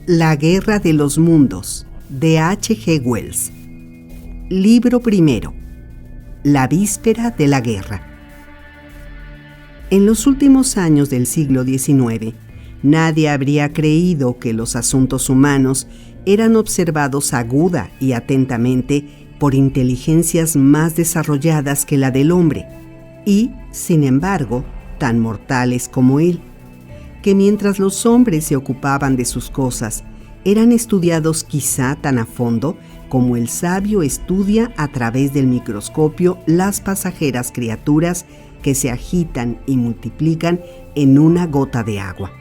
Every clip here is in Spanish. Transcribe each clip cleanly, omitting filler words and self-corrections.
La Guerra de los Mundos, de H.G. Wells. Libro primero. La víspera de la guerra. En los últimos años del siglo XIX, nadie habría creído que los asuntos humanos eran observados aguda y atentamente por inteligencias más desarrolladas que la del hombre, y, sin embargo, tan mortales como él, que mientras los hombres se ocupaban de sus cosas, eran estudiados quizá tan a fondo como el sabio estudia a través del microscopio las pasajeras criaturas que se agitan y multiplican en una gota de agua.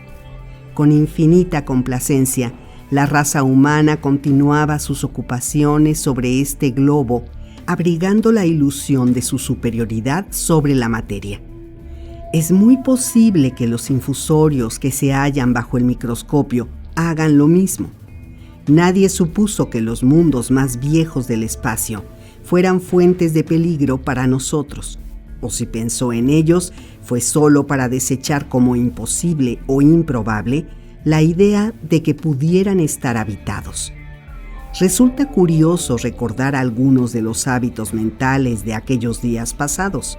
Con infinita complacencia, la raza humana continuaba sus ocupaciones sobre este globo, abrigando la ilusión de su superioridad sobre la materia. Es muy posible que los infusorios que se hallan bajo el microscopio hagan lo mismo. Nadie supuso que los mundos más viejos del espacio fueran fuentes de peligro para nosotros, o si pensó en ellos, fue solo para desechar como imposible o improbable la idea de que pudieran estar habitados. Resulta curioso recordar algunos de los hábitos mentales de aquellos días pasados.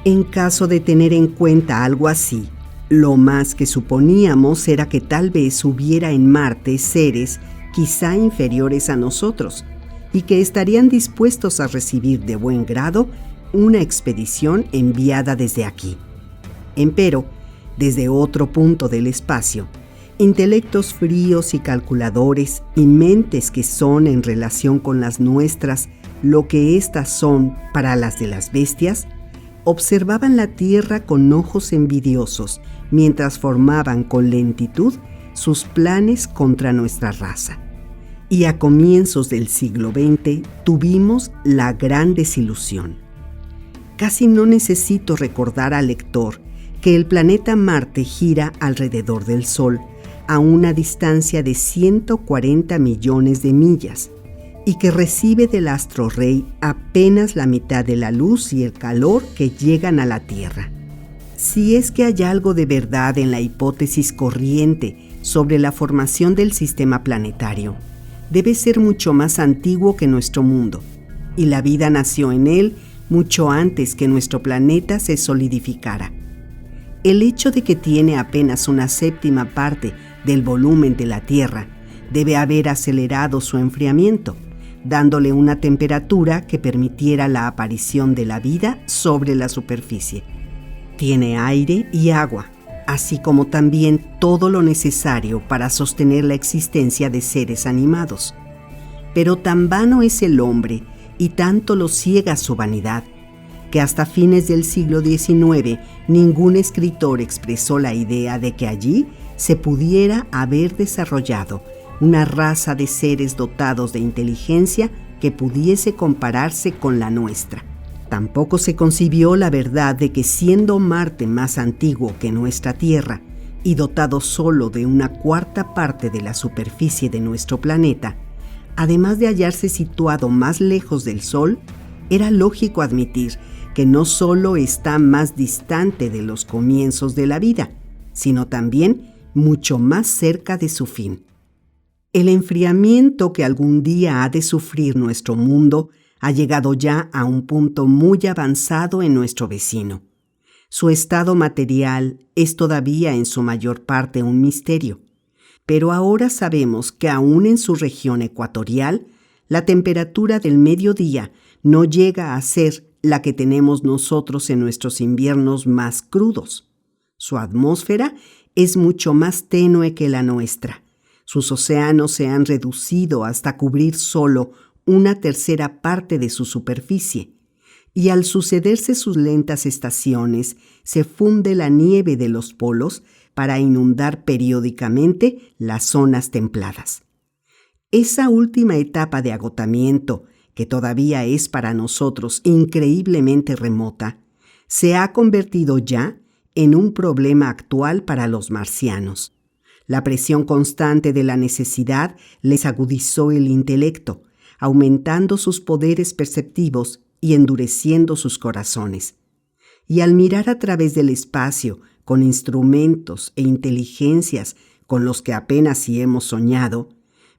En caso de tener en cuenta algo así, lo más que suponíamos era que tal vez hubiera en Marte seres quizá inferiores a nosotros y que estarían dispuestos a recibir de buen grado una expedición enviada desde aquí. Empero, desde otro punto del espacio, intelectos fríos y calculadores y mentes que son en relación con las nuestras lo que éstas son para las de las bestias, observaban la Tierra con ojos envidiosos mientras formaban con lentitud sus planes contra nuestra raza. Y a comienzos del siglo XX tuvimos la gran desilusión. Casi no necesito recordar al lector que el planeta Marte gira alrededor del Sol a una distancia de 140 millones de millas y que recibe del astro rey apenas la mitad de la luz y el calor que llegan a la Tierra. Si es que hay algo de verdad en la hipótesis corriente sobre la formación del sistema planetario, debe ser mucho más antiguo que nuestro mundo, y la vida nació en él mucho antes que nuestro planeta se solidificara. El hecho de que tiene apenas una séptima parte del volumen de la Tierra debe haber acelerado su enfriamiento, dándole una temperatura que permitiera la aparición de la vida sobre la superficie. Tiene aire y agua, así como también todo lo necesario para sostener la existencia de seres animados. Pero tan vano es el hombre y tanto lo ciega su vanidad, que hasta fines del siglo XIX ningún escritor expresó la idea de que allí se pudiera haber desarrollado una raza de seres dotados de inteligencia que pudiese compararse con la nuestra. Tampoco se concibió la verdad de que siendo Marte más antiguo que nuestra Tierra y dotado solo de una cuarta parte de la superficie de nuestro planeta, además de hallarse situado más lejos del Sol, era lógico admitir que no solo está más distante de los comienzos de la vida, sino también mucho más cerca de su fin. El enfriamiento que algún día ha de sufrir nuestro mundo ha llegado ya a un punto muy avanzado en nuestro vecino. Su estado material es todavía en su mayor parte un misterio, pero ahora sabemos que aún en su región ecuatorial, la temperatura del mediodía no llega a ser la que tenemos nosotros en nuestros inviernos más crudos. Su atmósfera es mucho más tenue que la nuestra. Sus océanos se han reducido hasta cubrir solo una tercera parte de su superficie, y al sucederse sus lentas estaciones, se funde la nieve de los polos para inundar periódicamente las zonas templadas. Esa última etapa de agotamiento, que todavía es para nosotros increíblemente remota, se ha convertido ya en un problema actual para los marcianos. La presión constante de la necesidad les agudizó el intelecto, aumentando sus poderes perceptivos y endureciendo sus corazones. Y al mirar a través del espacio, con instrumentos e inteligencias con los que apenas si hemos soñado,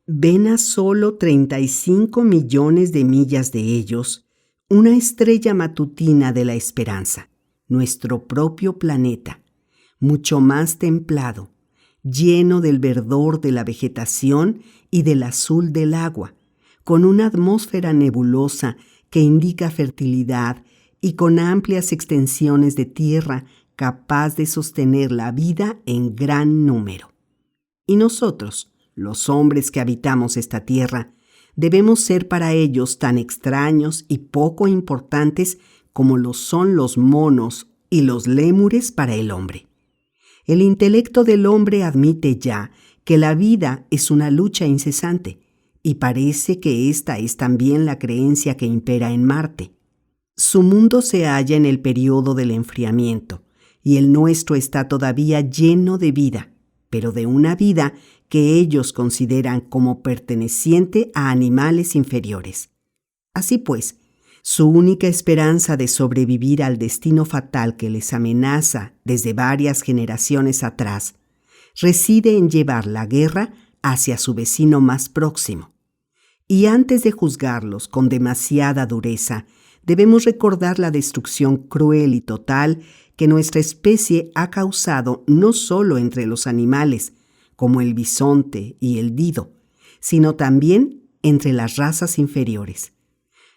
ven a solo 35 millones de millas de ellos una estrella matutina de la esperanza, nuestro propio planeta, mucho más templado, lleno del verdor de la vegetación y del azul del agua, con una atmósfera nebulosa que indica fertilidad y con amplias extensiones de tierra capaz de sostener la vida en gran número. Y nosotros, los hombres que habitamos esta tierra, debemos ser para ellos tan extraños y poco importantes como lo son los monos y los lémures para el hombre. El intelecto del hombre admite ya que la vida es una lucha incesante, y parece que esta es también la creencia que impera en Marte. Su mundo se halla en el periodo del enfriamiento, y el nuestro está todavía lleno de vida, pero de una vida que ellos consideran como perteneciente a animales inferiores. Así pues, su única esperanza de sobrevivir al destino fatal que les amenaza desde varias generaciones atrás reside en llevar la guerra hacia su vecino más próximo. Y antes de juzgarlos con demasiada dureza, debemos recordar la destrucción cruel y total que nuestra especie ha causado no solo entre los animales, como el bisonte y el dido, sino también entre las razas inferiores.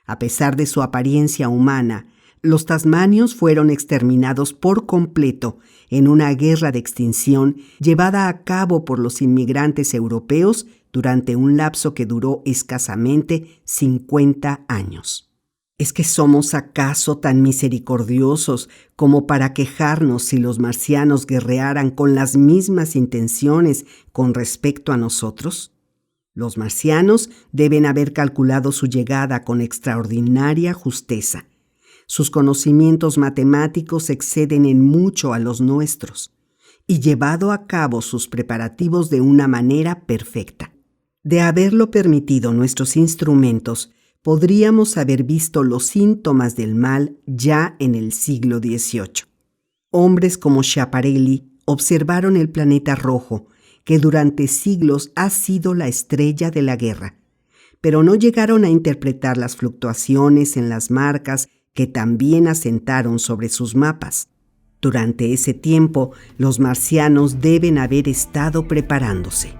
A pesar de su apariencia humana, los tasmanios fueron exterminados por completo en una guerra de extinción llevada a cabo por los inmigrantes europeos durante un lapso que duró escasamente 50 años. ¿Es que somos acaso tan misericordiosos como para quejarnos si los marcianos guerrearan con las mismas intenciones con respecto a nosotros? Los marcianos deben haber calculado su llegada con extraordinaria justeza. Sus conocimientos matemáticos exceden en mucho a los nuestros, y llevado a cabo sus preparativos de una manera perfecta. De haberlo permitido nuestros instrumentos, podríamos haber visto los síntomas del mal ya en el siglo XVIII. Hombres como Schiaparelli observaron el planeta rojo, que durante siglos ha sido la estrella de la guerra, pero no llegaron a interpretar las fluctuaciones en las marcas que también asentaron sobre sus mapas. Durante ese tiempo, los marcianos deben haber estado preparándose.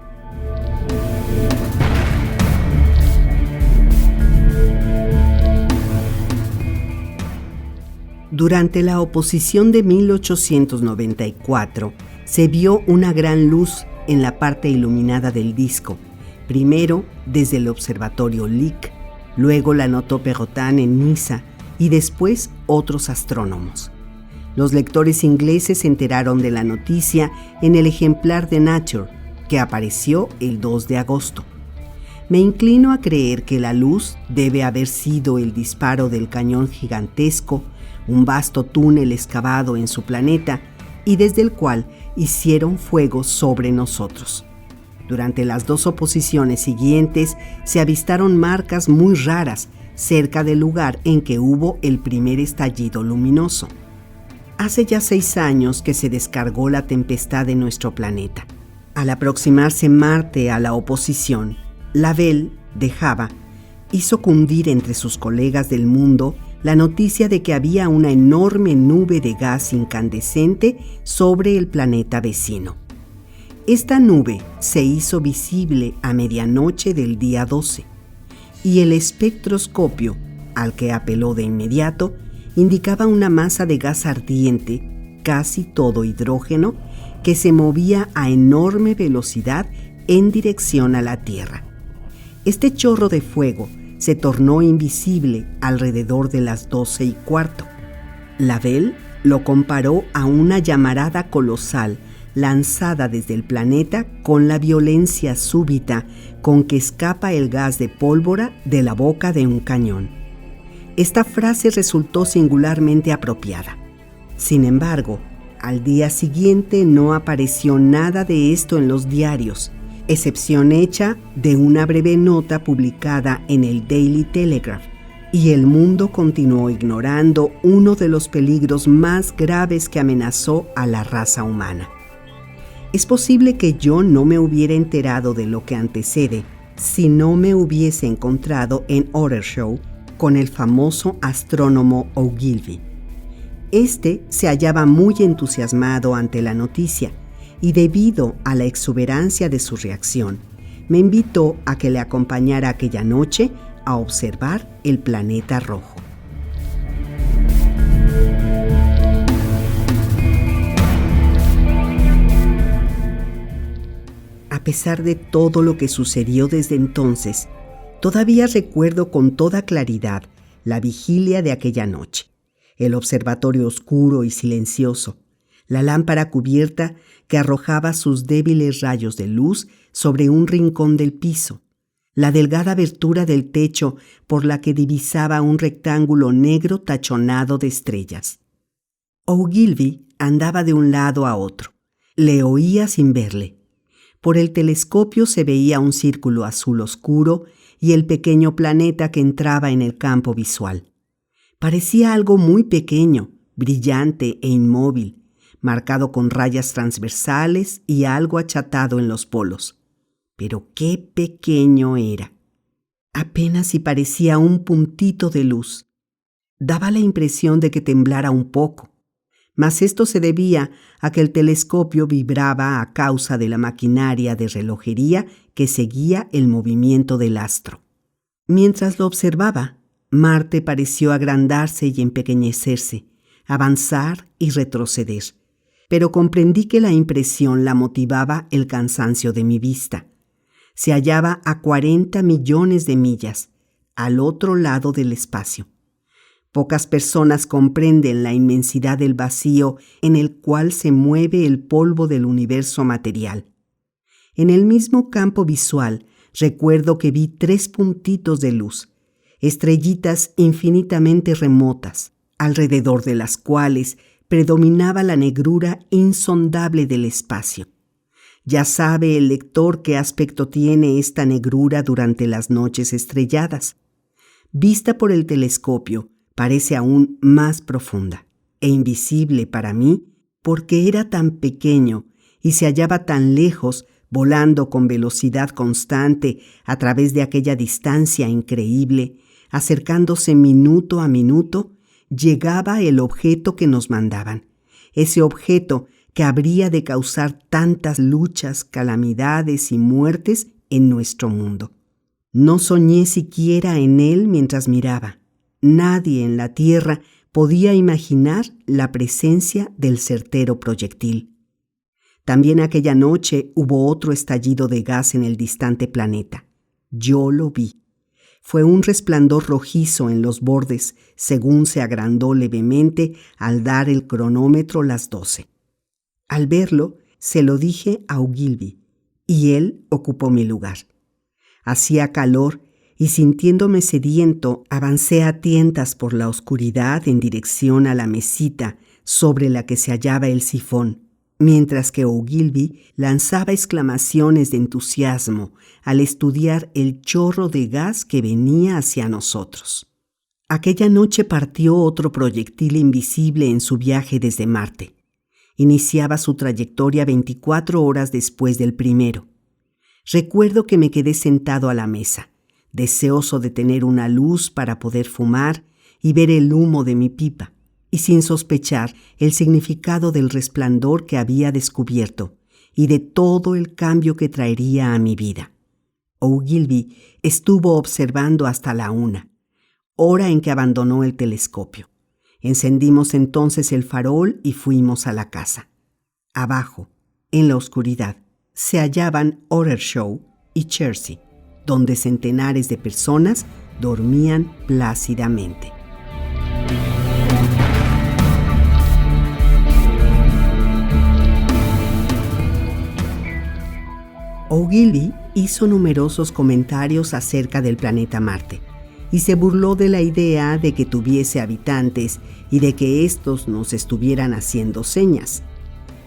Durante la oposición de 1894, se vio una gran luz en la parte iluminada del disco, primero desde el observatorio Lick, luego la notó Perrotin en Niza y después otros astrónomos. Los lectores ingleses se enteraron de la noticia en el ejemplar de Nature, que apareció el 2 de agosto. Me inclino a creer que la luz debe haber sido el disparo del cañón gigantesco, un vasto túnel excavado en su planeta y desde el cual hicieron fuego sobre nosotros. Durante las dos oposiciones siguientes se avistaron marcas muy raras cerca del lugar en que hubo el primer estallido luminoso. Hace ya 6 años que se descargó la tempestad en nuestro planeta. Al aproximarse Marte a la oposición, Lavelle, de Java, hizo cundir entre sus colegas del mundo la noticia de que había una enorme nube de gas incandescente sobre el planeta vecino. Esta nube se hizo visible a medianoche del día 12, y el espectroscopio, al que apeló de inmediato, indicaba una masa de gas ardiente, casi todo hidrógeno, que se movía a enorme velocidad en dirección a la Tierra. Este chorro de fuego se tornó invisible alrededor de las 12:15. Lavelle lo comparó a una llamarada colosal lanzada desde el planeta con la violencia súbita con que escapa el gas de pólvora de la boca de un cañón. Esta frase resultó singularmente apropiada. Sin embargo, al día siguiente no apareció nada de esto en los diarios, excepción hecha de una breve nota publicada en el Daily Telegraph, y el mundo continuó ignorando uno de los peligros más graves que amenazó a la raza humana. Es posible que yo no me hubiera enterado de lo que antecede si no me hubiese encontrado en Ottershow con el famoso astrónomo Ogilvy. Este se hallaba muy entusiasmado ante la noticia y debido a la exuberancia de su reacción, me invitó a que le acompañara aquella noche a observar el planeta rojo. A pesar de todo lo que sucedió desde entonces, todavía recuerdo con toda claridad la vigilia de aquella noche, el observatorio oscuro y silencioso, la lámpara cubierta que arrojaba sus débiles rayos de luz sobre un rincón del piso, la delgada abertura del techo por la que divisaba un rectángulo negro tachonado de estrellas. Ogilvy andaba de un lado a otro. Le oía sin verle. Por el telescopio se veía un círculo azul oscuro y el pequeño planeta que entraba en el campo visual. Parecía algo muy pequeño, brillante e inmóvil, marcado con rayas transversales y algo achatado en los polos. Pero qué pequeño era. Apenas si parecía un puntito de luz. Daba la impresión de que temblara un poco, mas esto se debía a que el telescopio vibraba a causa de la maquinaria de relojería que seguía el movimiento del astro. Mientras lo observaba, Marte pareció agrandarse y empequeñecerse, avanzar y retroceder, pero comprendí que la impresión la motivaba el cansancio de mi vista. Se hallaba a 40 millones de millas, al otro lado del espacio. Pocas personas comprenden la inmensidad del vacío en el cual se mueve el polvo del universo material. En el mismo campo visual, recuerdo que vi 3 puntitos de luz, estrellitas infinitamente remotas, alrededor de las cuales predominaba la negrura insondable del espacio. Ya sabe el lector qué aspecto tiene esta negrura durante las noches estrelladas. Vista por el telescopio, parece aún más profunda e invisible para mí porque era tan pequeño y se hallaba tan lejos, volando con velocidad constante a través de aquella distancia increíble, acercándose minuto a minuto, llegaba el objeto que nos mandaban, ese objeto que habría de causar tantas luchas, calamidades y muertes en nuestro mundo. No soñé siquiera en él mientras miraba. Nadie en la Tierra podía imaginar la presencia del certero proyectil. También aquella noche hubo otro estallido de gas en el distante planeta. Yo lo vi. Fue un resplandor rojizo en los bordes según se agrandó levemente al dar el cronómetro las 12. Al verlo, se lo dije a Ogilvy, y él ocupó mi lugar. Hacía calor y sintiéndome sediento, avancé a tientas por la oscuridad en dirección a la mesita sobre la que se hallaba el sifón, mientras que Ogilvy lanzaba exclamaciones de entusiasmo al estudiar el chorro de gas que venía hacia nosotros. Aquella noche partió otro proyectil invisible en su viaje desde Marte. Iniciaba su trayectoria 24 horas después del primero. Recuerdo que me quedé sentado a la mesa, deseoso de tener una luz para poder fumar y ver el humo de mi pipa, y sin sospechar el significado del resplandor que había descubierto y de todo el cambio que traería a mi vida. Ogilvy estuvo observando hasta la 1, hora en que abandonó el telescopio. Encendimos entonces el farol y fuimos a la casa. Abajo, en la oscuridad, se hallaban Ottershow y Chertsey, donde centenares de personas dormían plácidamente. Ogilvy hizo numerosos comentarios acerca del planeta Marte y se burló de la idea de que tuviese habitantes y de que éstos nos estuvieran haciendo señas.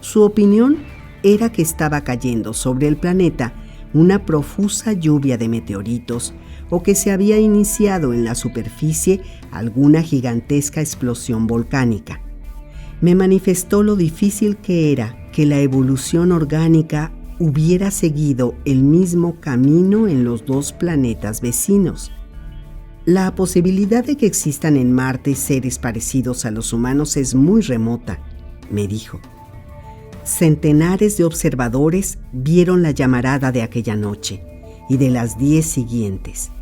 Su opinión era que estaba cayendo sobre el planeta una profusa lluvia de meteoritos o que se había iniciado en la superficie alguna gigantesca explosión volcánica. Me manifestó lo difícil que era que la evolución orgánica hubiera seguido el mismo camino en los dos planetas vecinos. La posibilidad de que existan en Marte seres parecidos a los humanos es muy remota, me dijo. Centenares de observadores vieron la llamarada de aquella noche y de las 10 siguientes.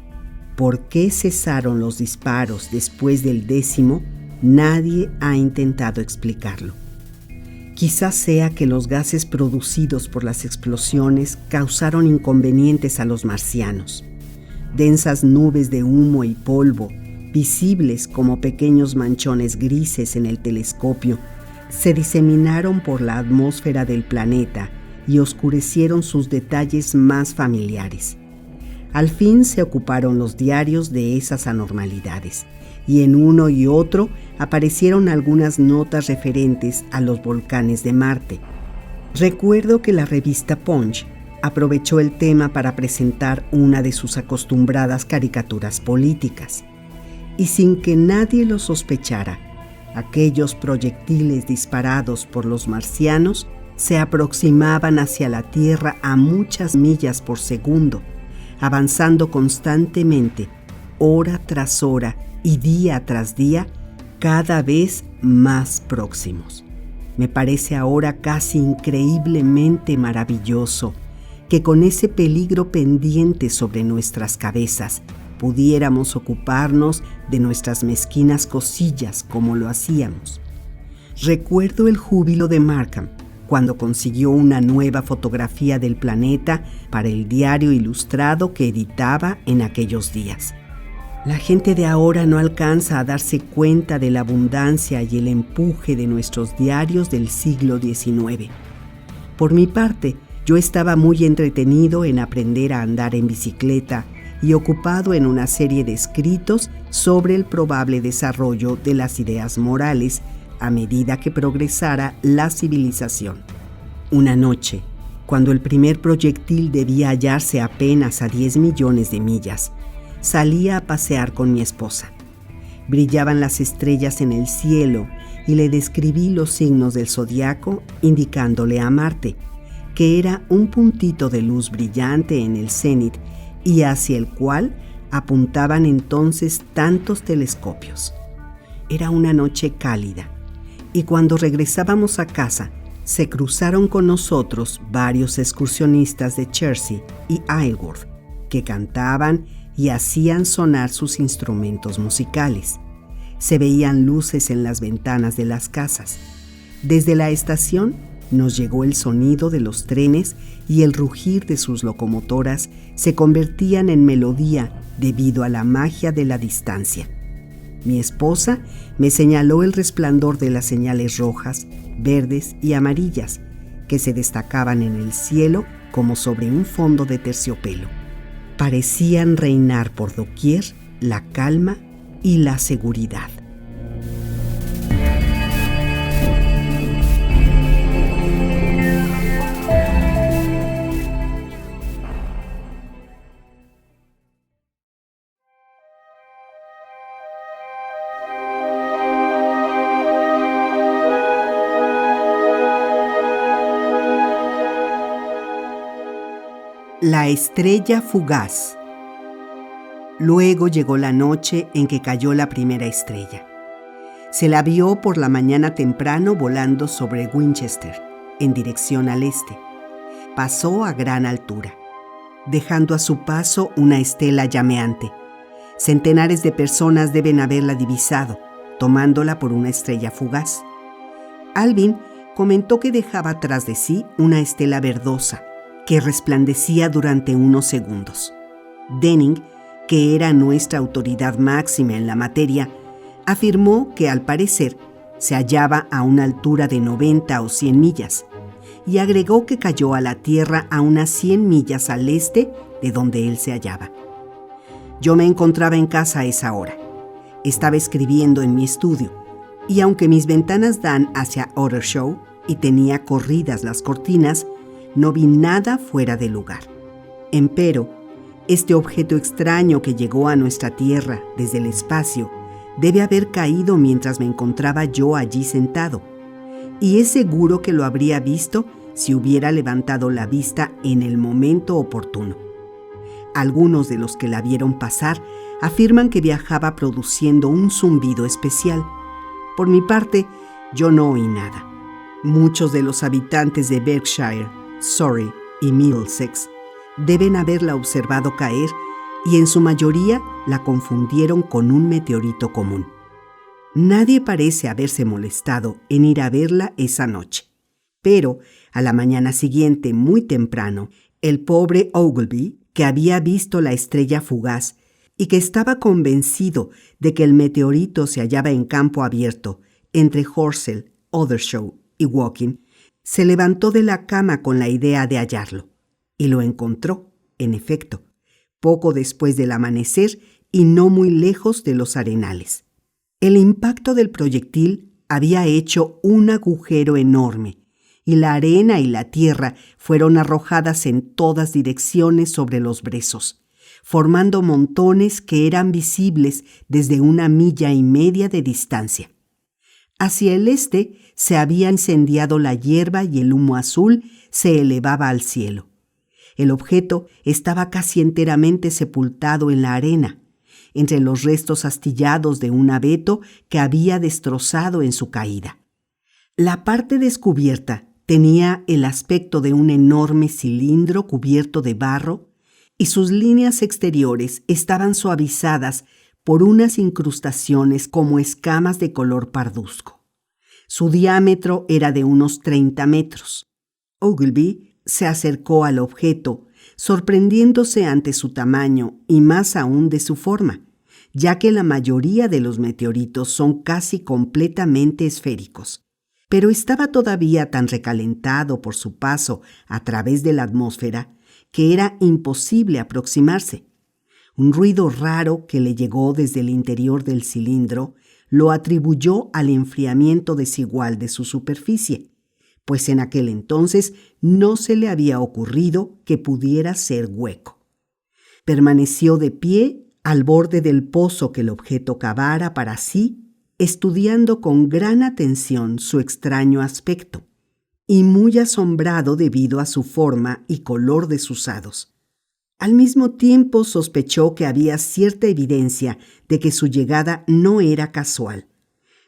¿Por qué cesaron los disparos después del 10º? Nadie ha intentado explicarlo. Quizás sea que los gases producidos por las explosiones causaron inconvenientes a los marcianos. Densas nubes de humo y polvo, visibles como pequeños manchones grises en el telescopio, se diseminaron por la atmósfera del planeta y oscurecieron sus detalles más familiares. Al fin se ocuparon los diarios de esas anormalidades, y en uno y otro aparecieron algunas notas referentes a los volcanes de Marte. Recuerdo que la revista Punch aprovechó el tema para presentar una de sus acostumbradas caricaturas políticas, y sin que nadie lo sospechara, aquellos proyectiles disparados por los marcianos se aproximaban hacia la Tierra a muchas millas por segundo, avanzando constantemente, hora tras hora y día tras día, cada vez más próximos. Me parece ahora casi increíblemente maravilloso que con ese peligro pendiente sobre nuestras cabezas pudiéramos ocuparnos de nuestras mezquinas cosillas como lo hacíamos. Recuerdo el júbilo de Markham cuando consiguió una nueva fotografía del planeta para el diario ilustrado que editaba en aquellos días. La gente de ahora no alcanza a darse cuenta de la abundancia y el empuje de nuestros diarios del siglo XIX. Por mi parte, yo estaba muy entretenido en aprender a andar en bicicleta y ocupado en una serie de escritos sobre el probable desarrollo de las ideas morales a medida que progresara la civilización. Una noche, cuando el primer proyectil debía hallarse apenas a 10 millones de millas, salía a pasear con mi esposa. Brillaban las estrellas en el cielo y le describí los signos del zodiaco, indicándole a Marte, que era un puntito de luz brillante en el cénit y hacia el cual apuntaban entonces tantos telescopios. Era una noche cálida, y cuando regresábamos a casa, se cruzaron con nosotros varios excursionistas de Chertsey y Isleworth, que cantaban y hacían sonar sus instrumentos musicales. Se veían luces en las ventanas de las casas. Desde la estación nos llegó el sonido de los trenes y el rugir de sus locomotoras se convertían en melodía debido a la magia de la distancia. Mi esposa me señaló el resplandor de las señales rojas, verdes y amarillas que se destacaban en el cielo como sobre un fondo de terciopelo. Parecían reinar por doquier la calma y la seguridad. La estrella fugaz. Luego llegó la noche en que cayó la primera estrella. Se la vio por la mañana temprano volando sobre Winchester, en dirección al este. Pasó a gran altura, dejando a su paso una estela llameante. Centenares de personas deben haberla divisado, tomándola por una estrella fugaz. Alvin comentó que dejaba tras de sí una estela verdosa, que resplandecía durante unos segundos. Denning, que era nuestra autoridad máxima en la materia, afirmó que al parecer se hallaba a una altura de 90 o 100 millas, y agregó que cayó a la Tierra a unas 100 millas al este de donde él se hallaba. Yo me encontraba en casa a esa hora. Estaba escribiendo en mi estudio, y aunque mis ventanas dan hacia Ottershaw y tenía corridas las cortinas, no vi nada fuera de lugar. Empero, este objeto extraño que llegó a nuestra Tierra desde el espacio debe haber caído mientras me encontraba yo allí sentado. y es seguro que lo habría visto si hubiera levantado la vista en el momento oportuno. Algunos de los que la vieron pasar afirman que viajaba produciendo un zumbido especial. Por mi parte, yo no oí nada. Muchos de los habitantes de Berkshire, Surrey y Middlesex deben haberla observado caer y en su mayoría la confundieron con un meteorito común. Nadie parece haberse molestado en ir a verla esa noche, pero a la mañana siguiente, muy temprano, el pobre Ogleby, que había visto la estrella fugaz y que estaba convencido de que el meteorito se hallaba en campo abierto entre Horsell, Ottershaw y Woking, se levantó de la cama con la idea de hallarlo, y lo encontró, en efecto, poco después del amanecer y no muy lejos de los arenales. El impacto del proyectil había hecho un agujero enorme, y la arena y la tierra fueron arrojadas en todas direcciones sobre los brezos, formando montones que eran visibles desde 1,5 millas de distancia. Hacia el este se había incendiado la hierba y el humo azul se elevaba al cielo. El objeto estaba casi enteramente sepultado en la arena, entre los restos astillados de un abeto que había destrozado en su caída. La parte descubierta tenía el aspecto de un enorme cilindro cubierto de barro y sus líneas exteriores estaban suavizadas por unas incrustaciones como escamas de color parduzco. Su diámetro era de unos 30 metros. Ogleby se acercó al objeto, sorprendiéndose ante su tamaño y más aún de su forma, ya que la mayoría de los meteoritos son casi completamente esféricos. Pero estaba todavía tan recalentado por su paso a través de la atmósfera que era imposible aproximarse. Un ruido raro que le llegó desde el interior del cilindro lo atribuyó al enfriamiento desigual de su superficie, pues en aquel entonces no se le había ocurrido que pudiera ser hueco. Permaneció de pie al borde del pozo que el objeto cavara para sí, estudiando con gran atención su extraño aspecto, y muy asombrado debido a su forma y color desusados. Al mismo tiempo sospechó que había cierta evidencia de que su llegada no era casual.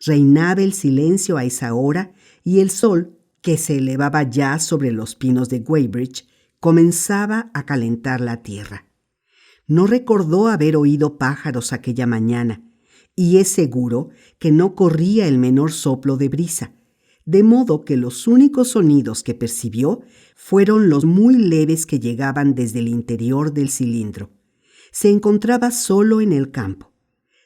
Reinaba el silencio a esa hora y el sol, que se elevaba ya sobre los pinos de Weybridge, comenzaba a calentar la tierra. No recordó haber oído pájaros aquella mañana, y es seguro que no corría el menor soplo de brisa, de modo que los únicos sonidos que percibió fueron los muy leves que llegaban desde el interior del cilindro. Se encontraba solo en el campo.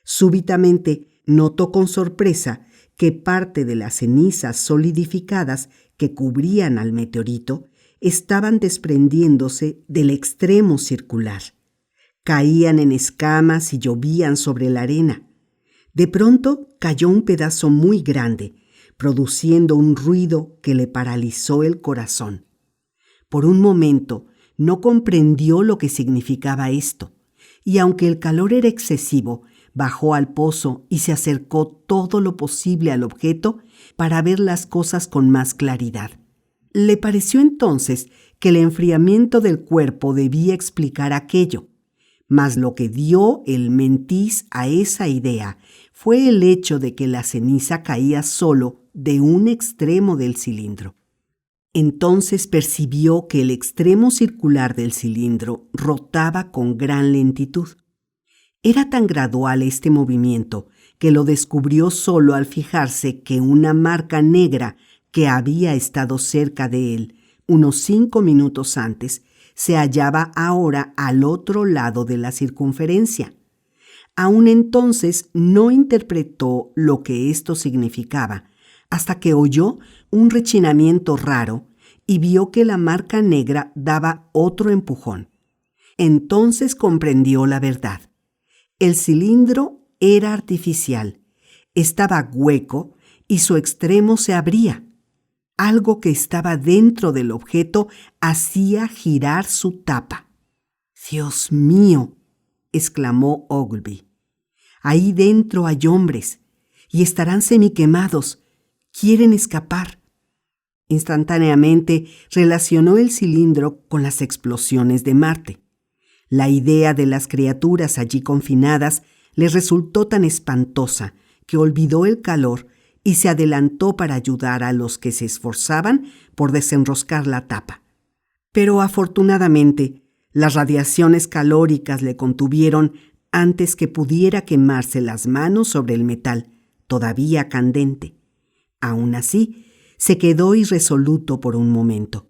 Súbitamente notó con sorpresa que parte de las cenizas solidificadas que cubrían al meteorito estaban desprendiéndose del extremo circular. Caían en escamas y llovían sobre la arena. De pronto cayó un pedazo muy grande, produciendo un ruido que le paralizó el corazón. Por un momento no comprendió lo que significaba esto, y aunque el calor era excesivo, bajó al pozo y se acercó todo lo posible al objeto para ver las cosas con más claridad. Le pareció entonces que el enfriamiento del cuerpo debía explicar aquello, mas lo que dio el mentiz a esa idea fue el hecho de que la ceniza caía solo de un extremo del cilindro. Entonces percibió que el extremo circular del cilindro rotaba con gran lentitud. Era tan gradual este movimiento que lo descubrió solo al fijarse que una marca negra que había estado cerca de él unos 5 minutos antes se hallaba ahora al otro lado de la circunferencia. Aún entonces no interpretó lo que esto significaba, hasta que oyó un rechinamiento raro y vio que la marca negra daba otro empujón. Entonces comprendió la verdad. El cilindro era artificial, estaba hueco y su extremo se abría. Algo que estaba dentro del objeto hacía girar su tapa. «¡Dios mío!», exclamó Ogleby. «Ahí dentro hay hombres y estarán semiquemados. Quieren escapar». Instantáneamente relacionó el cilindro con las explosiones de Marte. La idea de las criaturas allí confinadas le resultó tan espantosa que olvidó el calor y se adelantó para ayudar a los que se esforzaban por desenroscar la tapa. Pero afortunadamente, las radiaciones calóricas le contuvieron antes que pudiera quemarse las manos sobre el metal, todavía candente. Aún así, se quedó irresoluto por un momento.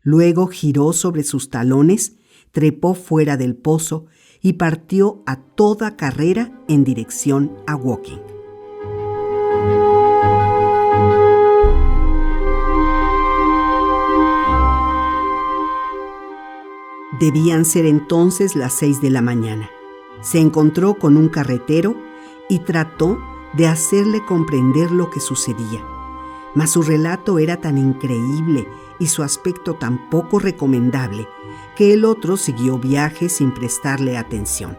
Luego giró sobre sus talones, trepó fuera del pozo y partió a toda carrera en dirección a Woking. Debían ser entonces las 6 de la mañana. Se encontró con un carretero y trató de hacerle comprender lo que sucedía. Mas su relato era tan increíble y su aspecto tan poco recomendable que el otro siguió viaje sin prestarle atención.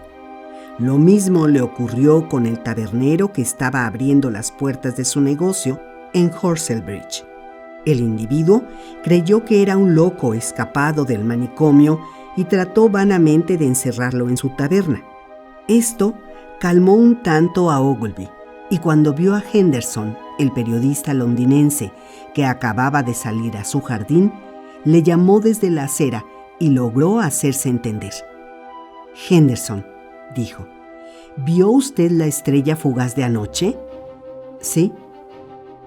Lo mismo le ocurrió con el tabernero que estaba abriendo las puertas de su negocio en Horselbridge. El individuo creyó que era un loco escapado del manicomio y trató vanamente de encerrarlo en su taberna. Esto calmó un tanto a Ogleby, y cuando vio a Henderson, el periodista londinense que acababa de salir a su jardín, le llamó desde la acera y logró hacerse entender. «Henderson», dijo, «¿vio usted la estrella fugaz de anoche?» «Sí».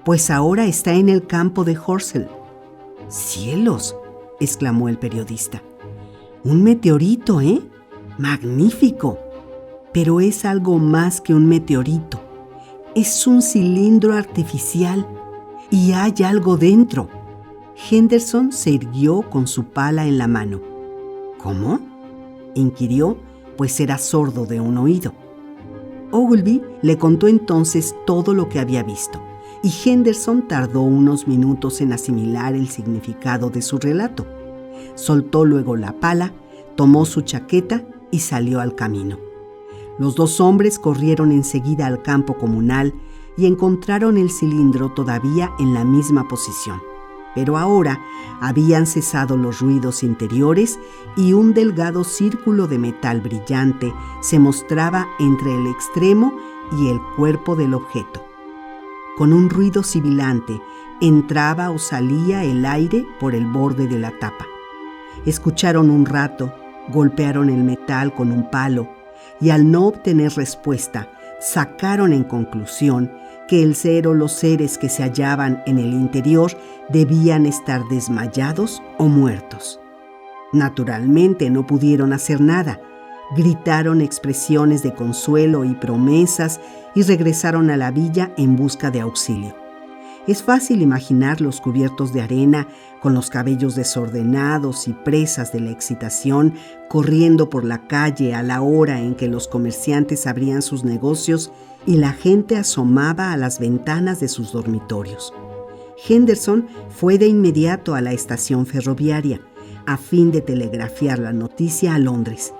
«Pues ahora está en el campo de Horsell». «¡Cielos!», exclamó el periodista. «Un meteorito, ¿eh? ¡Magnífico! Pero es algo más que un meteorito. Es un cilindro artificial y hay algo dentro». Henderson se irguió con su pala en la mano. «¿Cómo?», inquirió, pues era sordo de un oído. Ogleby le contó entonces todo lo que había visto, y Henderson tardó unos minutos en asimilar el significado de su relato. Soltó luego la pala, tomó su chaqueta y salió al camino. Los dos hombres corrieron enseguida al campo comunal y encontraron el cilindro todavía en la misma posición. Pero ahora habían cesado los ruidos interiores y un delgado círculo de metal brillante se mostraba entre el extremo y el cuerpo del objeto. Con un ruido sibilante entraba o salía el aire por el borde de la tapa. Escucharon un rato, golpearon el metal con un palo y al no obtener respuesta, sacaron en conclusión que el ser o los seres que se hallaban en el interior debían estar desmayados o muertos. Naturalmente no pudieron hacer nada. Gritaron expresiones de consuelo y promesas y regresaron a la villa en busca de auxilio. Es fácil imaginarlos cubiertos de arena, con los cabellos desordenados y presas de la excitación, corriendo por la calle a la hora en que los comerciantes abrían sus negocios y la gente asomaba a las ventanas de sus dormitorios. Henderson fue de inmediato a la estación ferroviaria, a fin de telegrafiar la noticia a Londres.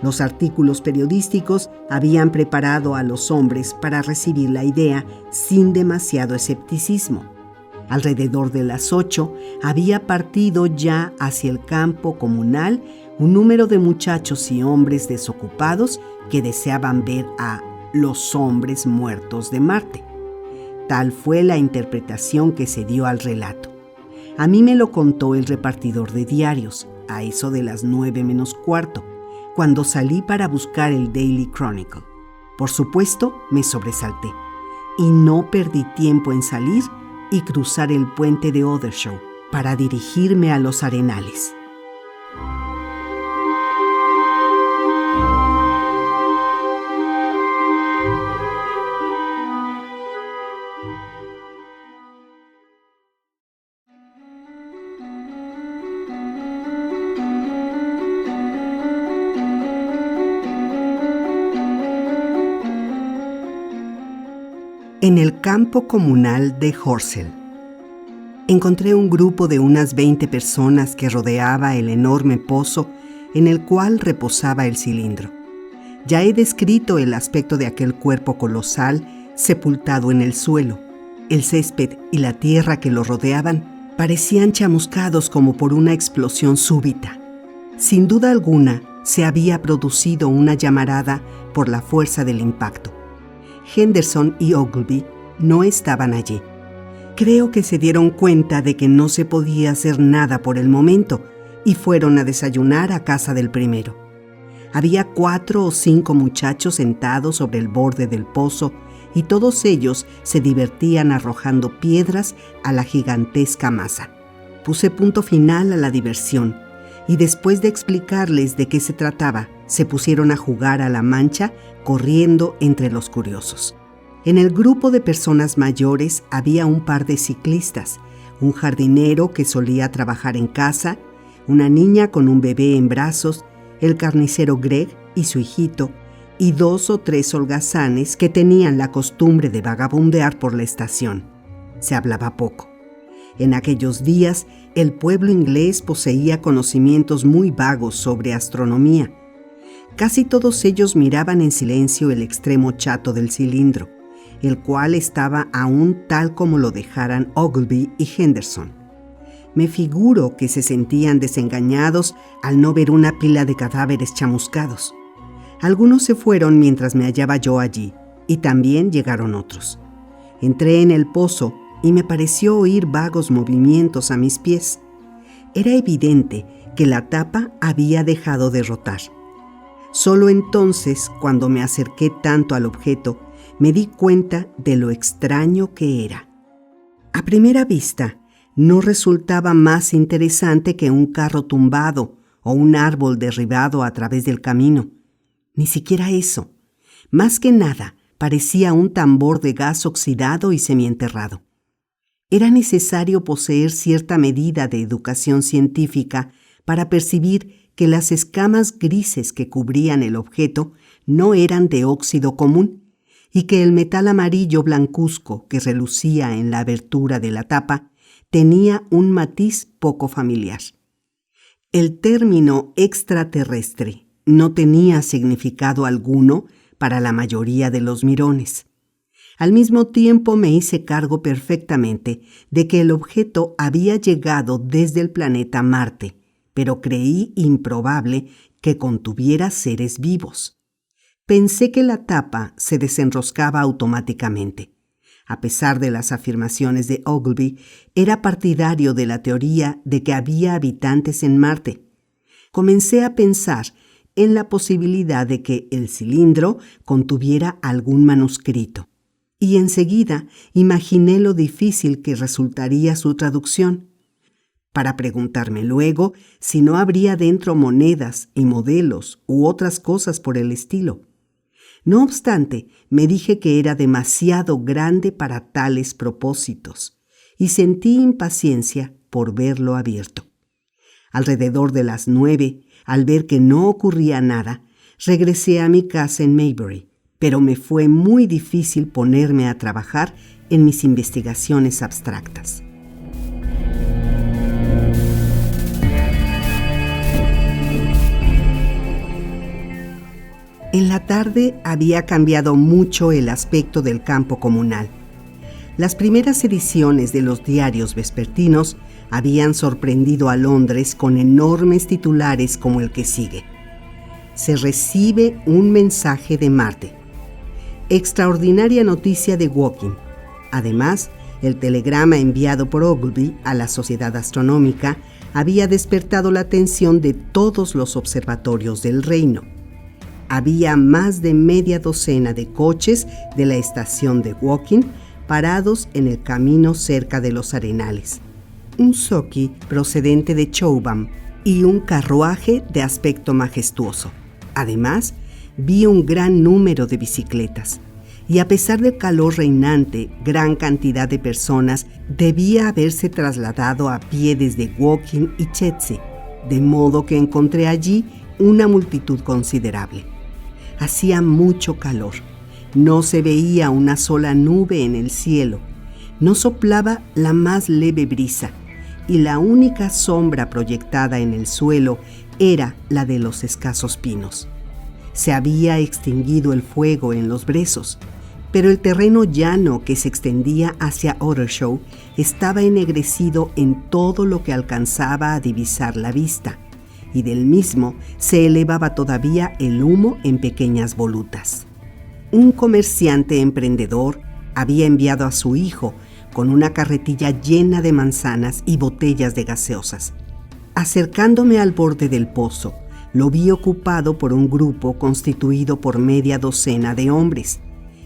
Los artículos periodísticos habían preparado a los hombres para recibir la idea sin demasiado escepticismo. Alrededor de las 8 había partido ya hacia el campo comunal un número de muchachos y hombres desocupados que deseaban ver a los hombres muertos de Marte. Tal fue la interpretación que se dio al relato. A mí me lo contó el repartidor de diarios, a eso de las 9 menos cuarto, cuando salí para buscar el Daily Chronicle. Por supuesto, me sobresalté y no perdí tiempo en salir y cruzar el puente de Ottershaw para dirigirme a los Arenales. En el campo comunal de Horsell, encontré un grupo de unas 20 personas que rodeaba el enorme pozo en el cual reposaba el cilindro. Ya he descrito el aspecto de aquel cuerpo colosal sepultado en el suelo. El césped y la tierra que lo rodeaban Parecían chamuscados como por una explosión súbita. Sin duda alguna, se había producido una llamarada por la fuerza del impacto. Henderson y Ogleby no estaban allí. Creo que se dieron cuenta de que no se podía hacer nada por el momento y fueron a desayunar a casa del primero. Había 4 o 5 muchachos sentados sobre el borde del pozo y todos ellos se divertían arrojando piedras a la gigantesca masa. Puse punto final a la diversión y después de explicarles de qué se trataba, se pusieron a jugar a la mancha corriendo entre los curiosos. En el grupo de personas mayores había un par de ciclistas, un jardinero que solía trabajar en casa, una niña con un bebé en brazos, el carnicero Greg y su hijito, y 2 o 3 holgazanes que tenían la costumbre de vagabundear por la estación. Se hablaba poco. En aquellos días, el pueblo inglés poseía conocimientos muy vagos sobre astronomía. Casi todos ellos miraban en silencio el extremo chato del cilindro, el cual estaba aún tal como lo dejaran Ogleby y Henderson. Me figuro que se sentían desengañados al no ver una pila de cadáveres chamuscados. Algunos se fueron mientras me hallaba yo allí, y también llegaron otros. Entré en el pozo y me pareció oír vagos movimientos a mis pies. Era evidente que la tapa había dejado de rotar. Solo entonces, cuando me acerqué tanto al objeto, me di cuenta de lo extraño que era. A primera vista, no resultaba más interesante que un carro tumbado o un árbol derribado a través del camino. Ni siquiera eso. Más que nada, parecía un tambor de gas oxidado y semienterrado. Era necesario poseer cierta medida de educación científica para percibir que las escamas grises que cubrían el objeto no eran de óxido común y que el metal amarillo blancuzco que relucía en la abertura de la tapa tenía un matiz poco familiar. El término extraterrestre no tenía significado alguno para la mayoría de los mirones. Al mismo tiempo me hice cargo perfectamente de que el objeto había llegado desde el planeta Marte, pero creí improbable que contuviera seres vivos. Pensé que la tapa se desenroscaba automáticamente. A pesar de las afirmaciones de Ogleby, era partidario de la teoría de que había habitantes en Marte. Comencé a pensar en la posibilidad de que el cilindro contuviera algún manuscrito. Y enseguida imaginé lo difícil que resultaría su traducción, para preguntarme luego si no habría dentro monedas y modelos u otras cosas por el estilo. No obstante, me dije que era demasiado grande para tales propósitos y sentí impaciencia por verlo abierto. Alrededor de las 9, al ver que no ocurría nada, regresé a mi casa en Maybury, pero me fue muy difícil ponerme a trabajar en mis investigaciones abstractas. En la tarde había cambiado mucho el aspecto del campo comunal. Las primeras ediciones de los diarios vespertinos habían sorprendido a Londres con enormes titulares como el que sigue. Se recibe un mensaje de Marte. Extraordinaria noticia de Woking. Además, el telegrama enviado por Ogleby a la Sociedad Astronómica había despertado la atención de todos los observatorios del reino. Había más de media docena de coches de la estación de Woking parados en el camino cerca de los arenales, un jockey procedente de Chobham y un carruaje de aspecto majestuoso. Además, vi un gran número de bicicletas, y a pesar del calor reinante, gran cantidad de personas debía haberse trasladado a pie desde Woking y Chertsey, de modo que encontré allí una multitud considerable. Hacía mucho calor, no se veía una sola nube en el cielo, no soplaba la más leve brisa, y la única sombra proyectada en el suelo era la de los escasos pinos. Se había extinguido el fuego en los brezos, pero el terreno llano que se extendía hacia Ottershaw estaba ennegrecido en todo lo que alcanzaba a divisar la vista, y del mismo se elevaba todavía el humo en pequeñas volutas. Un comerciante emprendedor había enviado a su hijo con una carretilla llena de manzanas y botellas de gaseosas. Acercándome al borde del pozo, lo vi ocupado por un grupo constituido por media docena de hombres.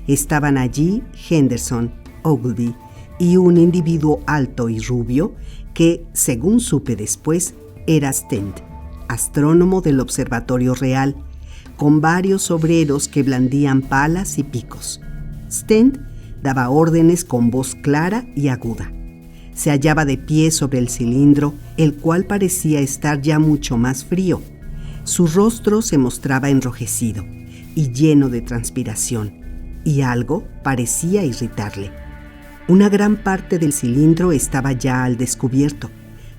Estaban allí Henderson, Ogleby y un individuo alto y rubio que, según supe después, era Stent, astrónomo del Observatorio Real, con varios obreros que blandían palas y picos. Stent daba órdenes con voz clara y aguda. Se hallaba de pie sobre el cilindro, el cual parecía estar ya mucho más frío. Su rostro se mostraba enrojecido y lleno de transpiración, y algo parecía irritarle. Una gran parte del cilindro estaba ya al descubierto,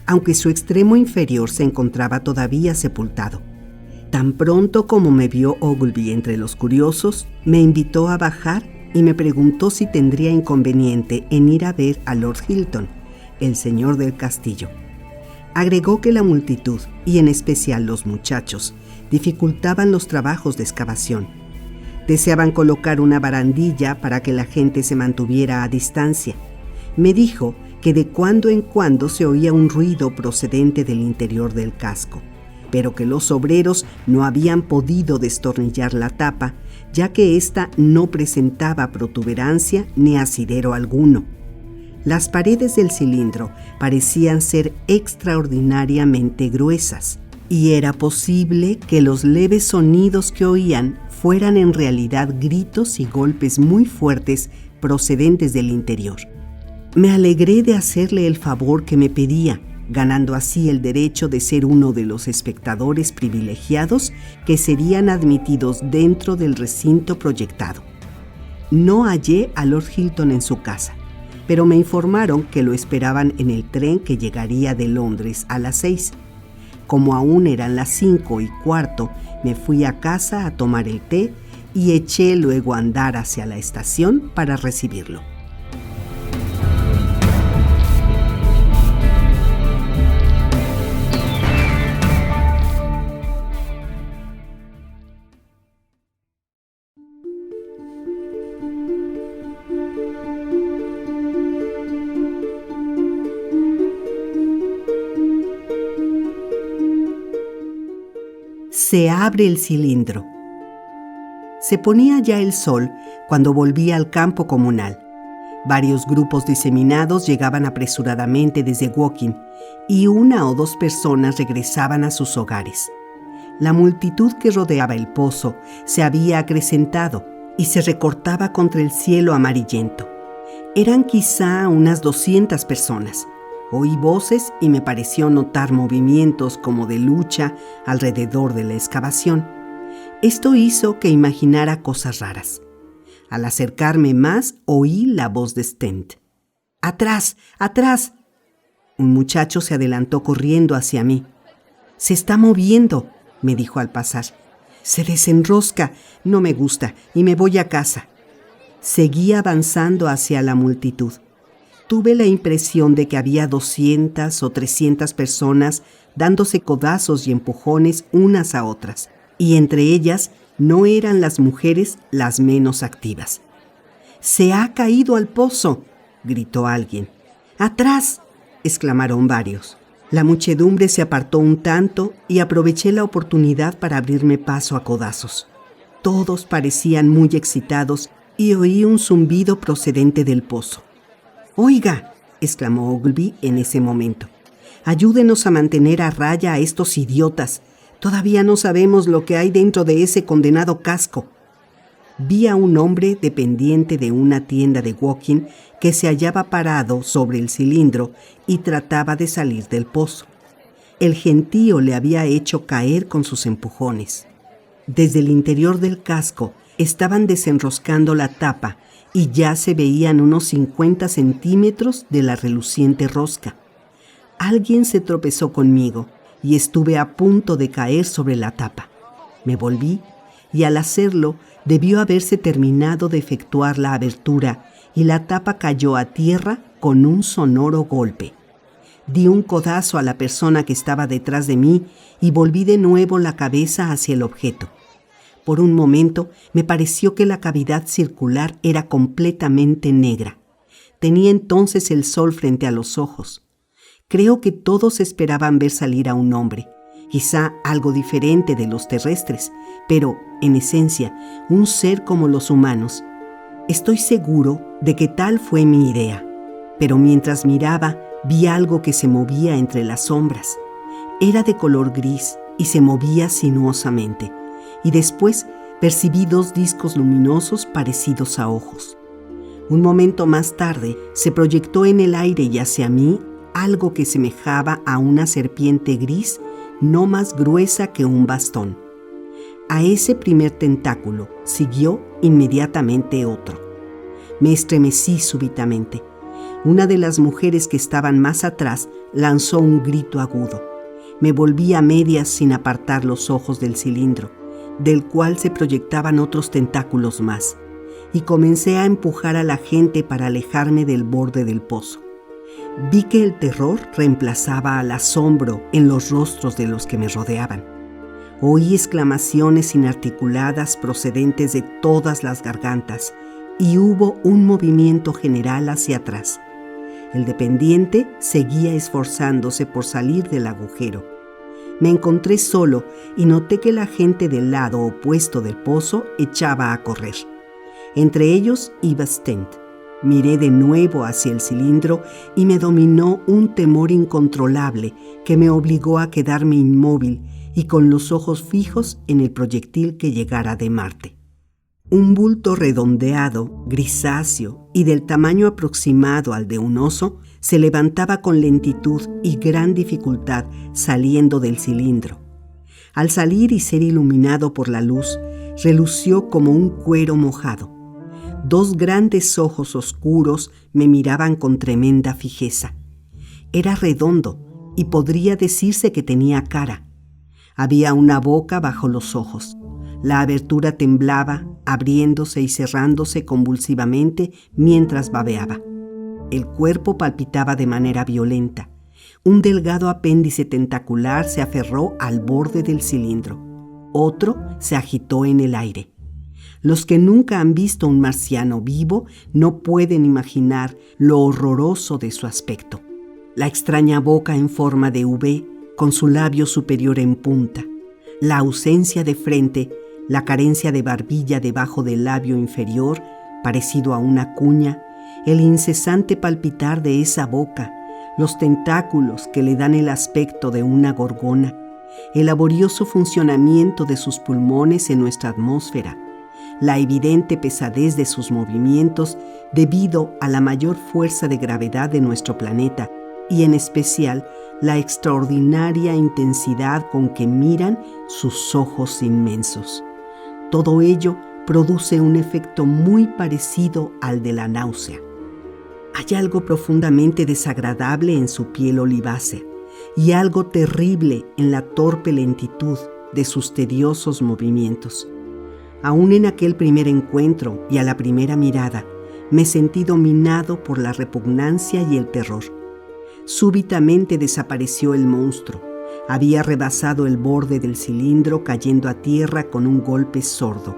aunque su extremo inferior se encontraba todavía sepultado. Tan pronto como me vio Ogleby entre los curiosos, me invitó a bajar y me preguntó si tendría inconveniente en ir a ver a Lord Hilton, el señor del castillo. Agregó que la multitud, y en especial los muchachos, dificultaban los trabajos de excavación. Deseaban colocar una barandilla para que la gente se mantuviera a distancia. Me dijo que de cuando en cuando se oía un ruido procedente del interior del casco, pero que los obreros no habían podido destornillar la tapa, ya que ésta no presentaba protuberancia ni asidero alguno. Las paredes del cilindro parecían ser extraordinariamente gruesas, y era posible que los leves sonidos que oían fueran en realidad gritos y golpes muy fuertes procedentes del interior. Me alegré de hacerle el favor que me pedía, ganando así el derecho de ser uno de los espectadores privilegiados que serían admitidos dentro del recinto proyectado. No hallé a Lord Hilton en su casa, pero me informaron que lo esperaban en el tren que llegaría de Londres a las 6. Como aún eran las 5:15, me fui a casa a tomar el té y eché luego a andar hacia la estación para recibirlo. Se abre el cilindro. Se ponía ya el sol cuando volví al campo comunal. Varios grupos diseminados llegaban apresuradamente desde Woking y 1 o 2 personas regresaban a sus hogares. La multitud que rodeaba el pozo se había acrecentado y se recortaba contra el cielo amarillento. Eran quizá unas 200 personas. Oí voces y me pareció notar movimientos como de lucha alrededor de la excavación. Esto hizo que imaginara cosas raras. Al acercarme más, oí la voz de Stent. ¡Atrás! ¡Atrás! Un muchacho se adelantó corriendo hacia mí. «Se está moviendo», me dijo al pasar. «Se desenrosca. No me gusta y me voy a casa». Seguí avanzando hacia la multitud. Tuve la impresión de que había 200 o 300 personas dándose codazos y empujones unas a otras, y entre ellas no eran las mujeres las menos activas. «¡Se ha caído al pozo!», gritó alguien. «¡Atrás!», exclamaron varios. La muchedumbre se apartó un tanto y aproveché la oportunidad para abrirme paso a codazos. Todos parecían muy excitados y oí un zumbido procedente del pozo. «Oiga», exclamó Ogleby en ese momento, «ayúdenos a mantener a raya a estos idiotas. Todavía no sabemos lo que hay dentro de ese condenado casco». Vi a un hombre dependiente de una tienda de Woking que se hallaba parado sobre el cilindro y trataba de salir del pozo. El gentío le había hecho caer con sus empujones. Desde el interior del casco estaban desenroscando la tapa y ya se veían unos 50 centímetros de la reluciente rosca. Alguien se tropezó conmigo y estuve a punto de caer sobre la tapa. Me volví y al hacerlo debió haberse terminado de efectuar la abertura y la tapa cayó a tierra con un sonoro golpe. Di un codazo a la persona que estaba detrás de mí y volví de nuevo la cabeza hacia el objeto. Por un momento me pareció que la cavidad circular era completamente negra. Tenía entonces el sol frente a los ojos. Creo que todos esperaban ver salir a un hombre, quizá algo diferente de los terrestres, pero, en esencia, un ser como los humanos. Estoy seguro de que tal fue mi idea, pero mientras miraba vi algo que se movía entre las sombras. Era de color gris y se movía sinuosamente, y después percibí 2 discos luminosos parecidos a ojos. Un momento más tarde se proyectó en el aire y hacia mí algo que semejaba a una serpiente gris no más gruesa que un bastón. A ese primer tentáculo siguió inmediatamente otro. Me estremecí súbitamente. Una de las mujeres que estaban más atrás lanzó un grito agudo. Me volví a medias sin apartar los ojos del cilindro, del cual se proyectaban otros tentáculos más, y comencé a empujar a la gente para alejarme del borde del pozo. Vi que el terror reemplazaba al asombro en los rostros de los que me rodeaban. Oí exclamaciones inarticuladas procedentes de todas las gargantas y hubo un movimiento general hacia atrás. El dependiente seguía esforzándose por salir del agujero. Me encontré solo y noté que la gente del lado opuesto del pozo echaba a correr. Entre ellos iba Stent. Miré de nuevo hacia el cilindro y me dominó un temor incontrolable que me obligó a quedarme inmóvil y con los ojos fijos en el proyectil que llegara de Marte. Un bulto redondeado, grisáceo y del tamaño aproximado al de un oso se levantaba con lentitud y gran dificultad saliendo del cilindro. Al salir y ser iluminado por la luz, relució como un cuero mojado. 2 grandes ojos oscuros me miraban con tremenda fijeza. Era redondo y podría decirse que tenía cara. Había una boca bajo los ojos. La abertura temblaba, abriéndose y cerrándose convulsivamente mientras babeaba. El cuerpo palpitaba de manera violenta. Un delgado apéndice tentacular se aferró al borde del cilindro. Otro se agitó en el aire. Los que nunca han visto un marciano vivo no pueden imaginar lo horroroso de su aspecto. La extraña boca en forma de V, con su labio superior en punta, la ausencia de frente, la carencia de barbilla debajo del labio inferior, parecido a una cuña, el incesante palpitar de esa boca, los tentáculos que le dan el aspecto de una gorgona, el laborioso funcionamiento de sus pulmones en nuestra atmósfera, la evidente pesadez de sus movimientos debido a la mayor fuerza de gravedad de nuestro planeta y en especial la extraordinaria intensidad con que miran sus ojos inmensos. Todo ello produce un efecto muy parecido al de la náusea. Hay algo profundamente desagradable en su piel olivácea y algo terrible en la torpe lentitud de sus tediosos movimientos. Aún en aquel primer encuentro y a la primera mirada, me sentí dominado por la repugnancia y el terror. Súbitamente desapareció el monstruo. Había rebasado el borde del cilindro cayendo a tierra con un golpe sordo,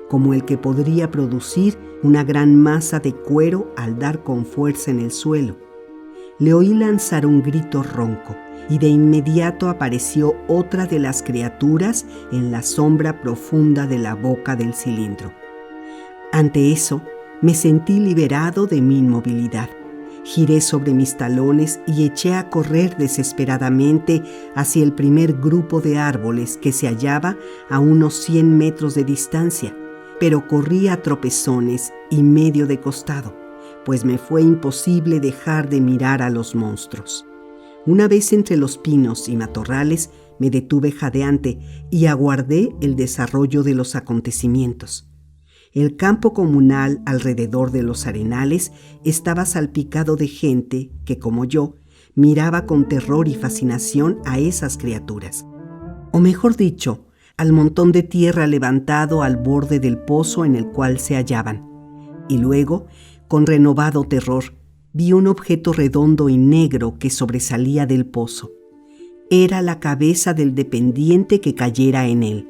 como el que podría producir una gran masa de cuero al dar con fuerza en el suelo. Le oí lanzar un grito ronco y de inmediato apareció otra de las criaturas en la sombra profunda de la boca del cilindro. Ante eso, me sentí liberado de mi inmovilidad. Giré sobre mis talones y eché a correr desesperadamente hacia el primer grupo de árboles que se hallaba a unos 100 metros de distancia, pero corrí a tropezones y medio de costado, pues me fue imposible dejar de mirar a los monstruos. Una vez entre los pinos y matorrales, me detuve jadeante y aguardé el desarrollo de los acontecimientos. El campo comunal alrededor de los arenales estaba salpicado de gente que, como yo, miraba con terror y fascinación a esas criaturas. O mejor dicho, al montón de tierra levantado al borde del pozo en el cual se hallaban. Y luego, con renovado terror, vi un objeto redondo y negro que sobresalía del pozo. Era la cabeza del dependiente que cayera en él.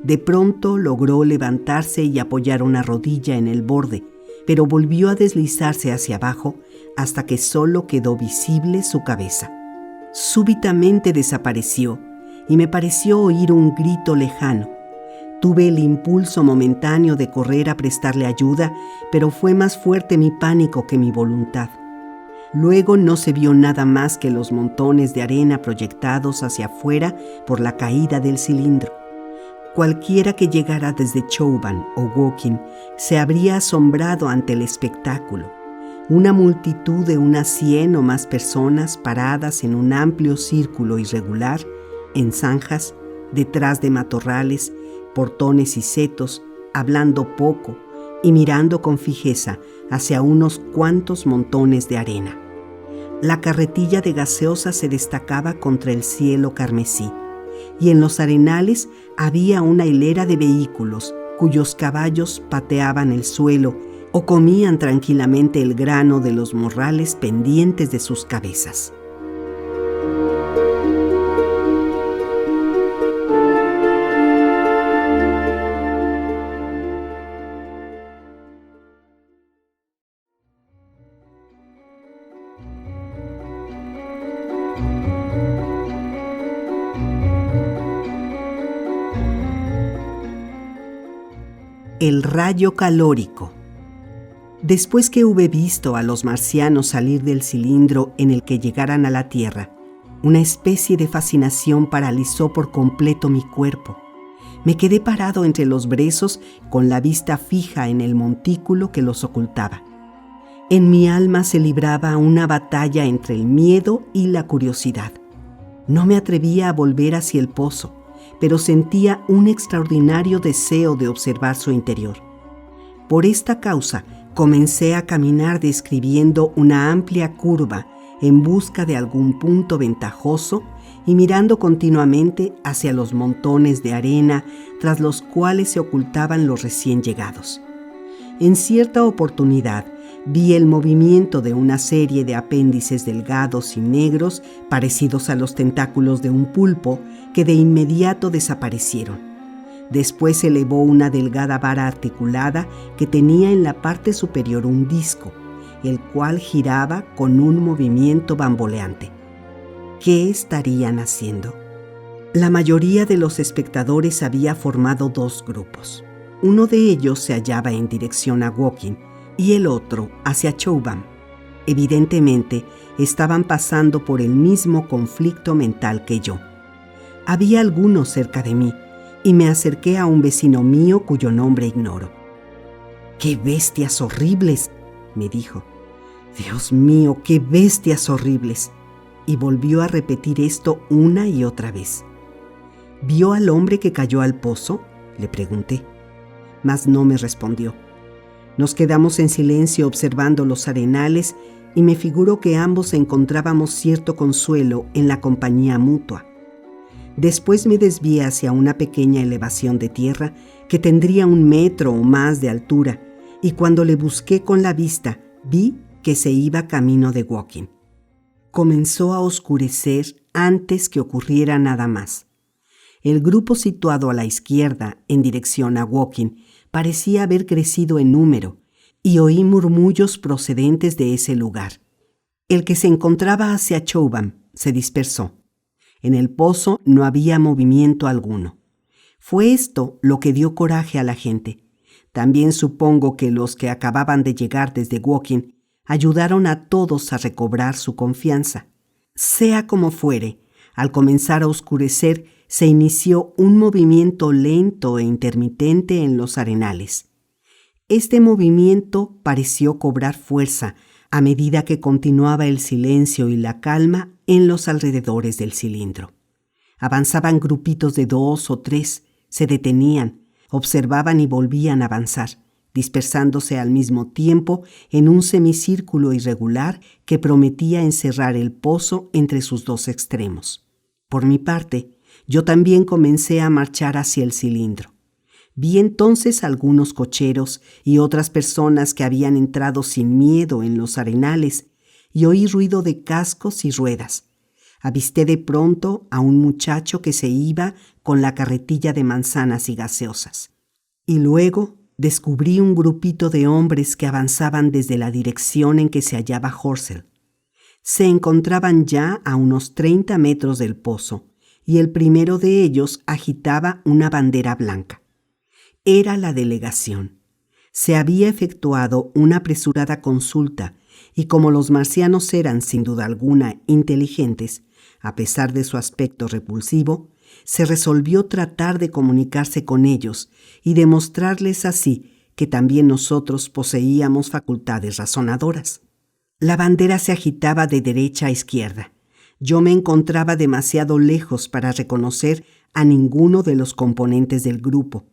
De pronto logró levantarse y apoyar una rodilla en el borde, pero volvió a deslizarse hacia abajo hasta que solo quedó visible su cabeza. Súbitamente desapareció y me pareció oír un grito lejano. Tuve el impulso momentáneo de correr a prestarle ayuda, pero fue más fuerte mi pánico que mi voluntad. Luego no se vio nada más que los montones de arena proyectados hacia afuera por la caída del cilindro. Cualquiera que llegara desde Chauvin o Woking se habría asombrado ante el espectáculo. Una multitud de unas 100 o más personas paradas en un amplio círculo irregular, en zanjas, detrás de matorrales, portones y setos, hablando poco y mirando con fijeza hacia unos cuantos montones de arena. La carretilla de gaseosa se destacaba contra el cielo carmesí, y en los arenales había una hilera de vehículos cuyos caballos pateaban el suelo o comían tranquilamente el grano de los morrales pendientes de sus cabezas. El rayo calórico. Después que hube visto a los marcianos salir del cilindro en el que llegaran a la Tierra, una especie de fascinación paralizó por completo mi cuerpo. Me quedé parado entre los brezos con la vista fija en el montículo que los ocultaba. En mi alma se libraba una batalla entre el miedo y la curiosidad. No me atrevía a volver hacia el pozo, pero sentía un extraordinario deseo de observar su interior. Por esta causa, comencé a caminar describiendo una amplia curva en busca de algún punto ventajoso y mirando continuamente hacia los montones de arena tras los cuales se ocultaban los recién llegados. En cierta oportunidad, vi el movimiento de una serie de apéndices delgados y negros parecidos a los tentáculos de un pulpo que de inmediato desaparecieron. Después elevó una delgada vara articulada que tenía en la parte superior un disco, el cual giraba con un movimiento bamboleante. ¿Qué estarían haciendo? La mayoría de los espectadores había formado dos grupos. Uno de ellos se hallaba en dirección a Woking y el otro hacia Chauvin. Evidentemente, estaban pasando por el mismo conflicto mental que yo. Había algunos cerca de mí y me acerqué a un vecino mío cuyo nombre ignoro. ¡Qué bestias horribles!, me dijo. ¡Dios mío, qué bestias horribles! Y volvió a repetir esto una y otra vez. ¿Vio al hombre que cayó al pozo?, le pregunté. Mas no me respondió. Nos quedamos en silencio observando los arenales y me figuro que ambos encontrábamos cierto consuelo en la compañía mutua. Después me desvié hacia una pequeña elevación de tierra que tendría 1 metro o más de altura, y cuando le busqué con la vista, vi que se iba camino de Woking. Comenzó a oscurecer antes que ocurriera nada más. El grupo situado a la izquierda, en dirección a Woking, parecía haber crecido en número, y oí murmullos procedentes de ese lugar. El que se encontraba hacia Chauvin se dispersó. En el pozo no había movimiento alguno. Fue esto lo que dio coraje a la gente. También supongo que los que acababan de llegar desde Woking ayudaron a todos a recobrar su confianza. Sea como fuere, al comenzar a oscurecer, se inició un movimiento lento e intermitente en los arenales. Este movimiento pareció cobrar fuerza a medida que continuaba el silencio y la calma en los alrededores del cilindro. Avanzaban grupitos de 2 o 3, se detenían, observaban y volvían a avanzar, dispersándose al mismo tiempo en un semicírculo irregular que prometía encerrar el pozo entre sus 2 extremos. Por mi parte, Yo también comencé a marchar hacia el cilindro. Vi entonces algunos cocheros y otras personas que habían entrado sin miedo en los arenales y oí ruido de cascos y ruedas. Avisté de pronto a un muchacho que se iba con la carretilla de manzanas y gaseosas. Y luego descubrí un grupito de hombres que avanzaban desde la dirección en que se hallaba Horzel. Se encontraban ya a unos 30 metros del pozo y el primero de ellos agitaba una bandera blanca. Era la delegación. Se había efectuado una apresurada consulta y como los marcianos eran sin duda alguna inteligentes, a pesar de su aspecto repulsivo, se resolvió tratar de comunicarse con ellos y demostrarles así que también nosotros poseíamos facultades razonadoras. La bandera se agitaba de derecha a izquierda. Yo me encontraba demasiado lejos para reconocer a ninguno de los componentes del grupo,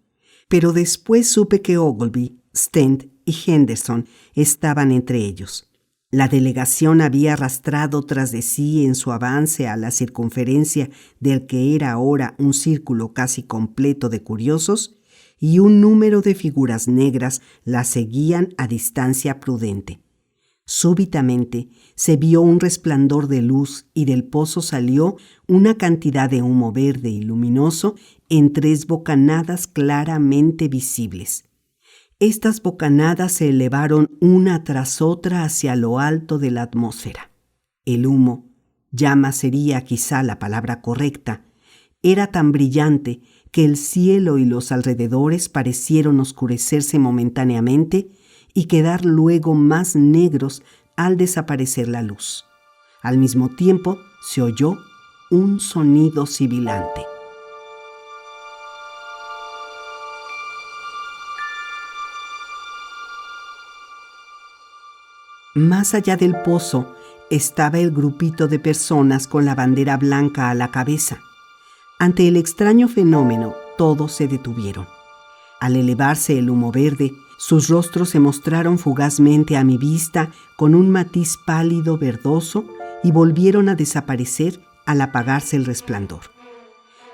pero después supe que Ogleby, Stent y Henderson estaban entre ellos. La delegación había arrastrado tras de sí en su avance a la circunferencia del que era ahora un círculo casi completo de curiosos, y un número de figuras negras la seguían a distancia prudente. Súbitamente se vio un resplandor de luz y del pozo salió una cantidad de humo verde y luminoso en 3 bocanadas claramente visibles. Estas bocanadas se elevaron una tras otra hacia lo alto de la atmósfera. El humo, llama sería quizá la palabra correcta, era tan brillante que el cielo y los alrededores parecieron oscurecerse momentáneamente y quedar luego más negros al desaparecer la luz. Al mismo tiempo se oyó un sonido sibilante. Más allá del pozo estaba el grupito de personas con la bandera blanca a la cabeza. Ante el extraño fenómeno, todos se detuvieron. Al elevarse el humo verde, sus rostros se mostraron fugazmente a mi vista con un matiz pálido verdoso y volvieron a desaparecer al apagarse el resplandor.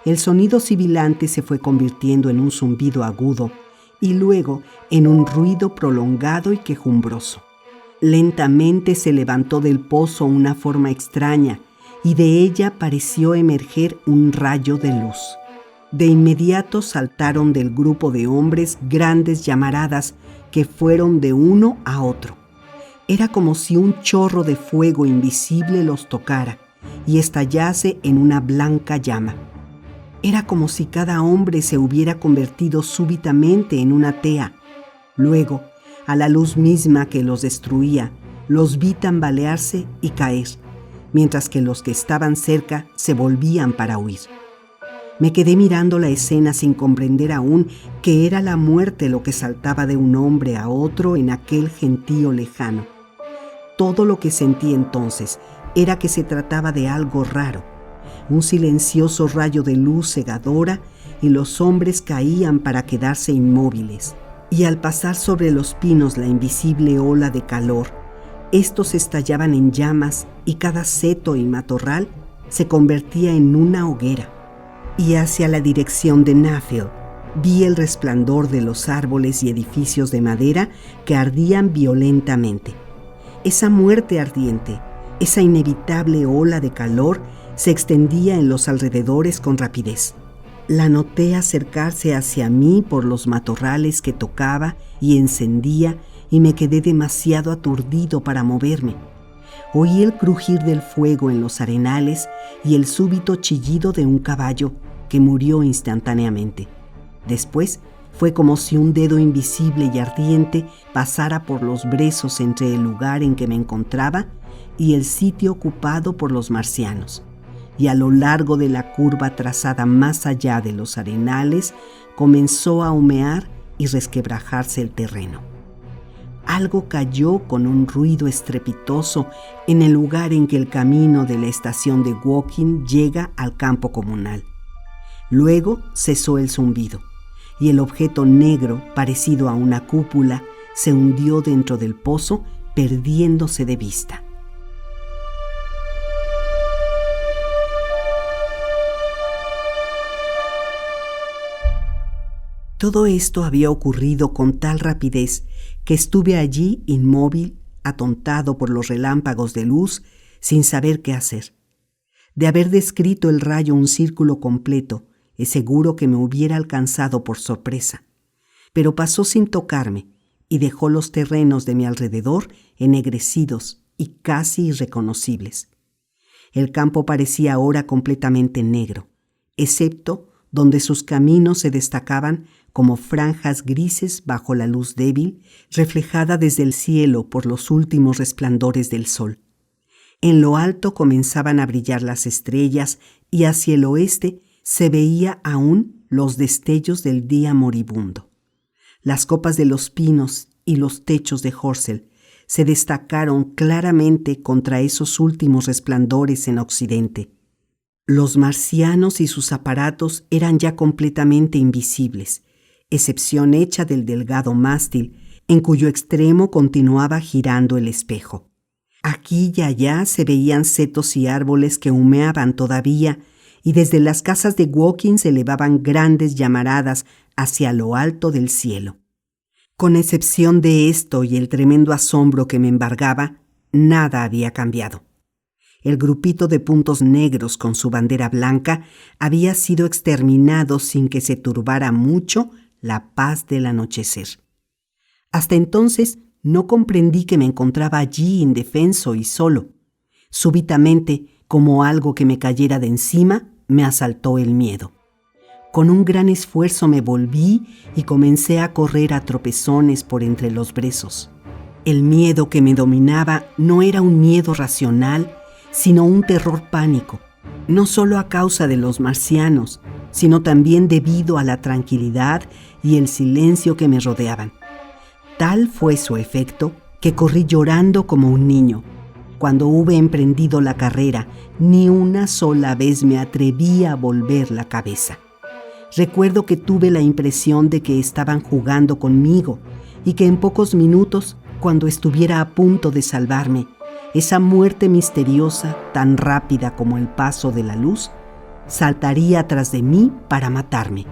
El sonido sibilante se fue convirtiendo en un zumbido agudo y luego en un ruido prolongado y quejumbroso. Lentamente se levantó del pozo una forma extraña y de ella pareció emerger un rayo de luz. De inmediato saltaron del grupo de hombres grandes llamaradas que fueron de uno a otro. Era como si un chorro de fuego invisible los tocara y estallase en una blanca llama. Era como si cada hombre se hubiera convertido súbitamente en una tea. Luego, a la luz misma que los destruía, los vi tambalearse y caer, mientras que los que estaban cerca se volvían para huir. Me quedé mirando la escena sin comprender aún que era la muerte lo que saltaba de un hombre a otro en aquel gentío lejano. Todo lo que sentí entonces era que se trataba de algo raro, un silencioso rayo de luz cegadora, y los hombres caían para quedarse inmóviles. Y al pasar sobre los pinos la invisible ola de calor, estos estallaban en llamas y cada seto y matorral se convertía en una hoguera. Y hacia la dirección de Naffield vi el resplandor de los árboles y edificios de madera que ardían violentamente. Esa muerte ardiente, esa inevitable ola de calor se extendía en los alrededores con rapidez. La noté acercarse hacia mí por los matorrales que tocaba y encendía y me quedé demasiado aturdido para moverme. Oí el crujir del fuego en los arenales y el súbito chillido de un caballo que murió instantáneamente. Después fue como si un dedo invisible y ardiente pasara por los brezos entre el lugar en que me encontraba y el sitio ocupado por los marcianos. Y a lo largo de la curva trazada más allá de los arenales comenzó a humear y resquebrajarse el terreno. Algo cayó con un ruido estrepitoso en el lugar en que el camino de la estación de Woking llega al campo comunal. Luego cesó el zumbido y el objeto negro, parecido a una cúpula, se hundió dentro del pozo, perdiéndose de vista. Todo esto había ocurrido con tal rapidez que estuve allí inmóvil, atontado por los relámpagos de luz, sin saber qué hacer. De haber descrito el rayo un círculo completo, es seguro que me hubiera alcanzado por sorpresa. Pero pasó sin tocarme y dejó los terrenos de mi alrededor ennegrecidos y casi irreconocibles. El campo parecía ahora completamente negro, excepto donde sus caminos se destacaban como franjas grises bajo la luz débil, reflejada desde el cielo por los últimos resplandores del sol. En lo alto comenzaban a brillar las estrellas y hacia el oeste se veía aún los destellos del día moribundo. Las copas de los pinos y los techos de Horsell se destacaron claramente contra esos últimos resplandores en occidente. Los marcianos y sus aparatos eran ya completamente invisibles, excepción hecha del delgado mástil, en cuyo extremo continuaba girando el espejo. Aquí y allá se veían setos y árboles que humeaban todavía, y desde las casas de Woking se elevaban grandes llamaradas hacia lo alto del cielo. Con excepción de esto y el tremendo asombro que me embargaba, nada había cambiado. El grupito de puntos negros con su bandera blanca había sido exterminado sin que se turbara mucho la paz del anochecer. Hasta entonces no comprendí que me encontraba allí indefenso y solo. Súbitamente, como algo que me cayera de encima, me asaltó el miedo. Con un gran esfuerzo me volví y comencé a correr a tropezones por entre los brezos. El miedo que me dominaba no era un miedo racional, sino un terror pánico, no solo a causa de los marcianos, sino también debido a la tranquilidad y el silencio que me rodeaban. Tal fue su efecto que corrí llorando como un niño. Cuando hube emprendido la carrera, ni una sola vez me atreví a volver la cabeza. Recuerdo que tuve la impresión de que estaban jugando conmigo y que en pocos minutos, cuando estuviera a punto de salvarme, esa muerte misteriosa, tan rápida como el paso de la luz, saltaría tras de mí para matarme.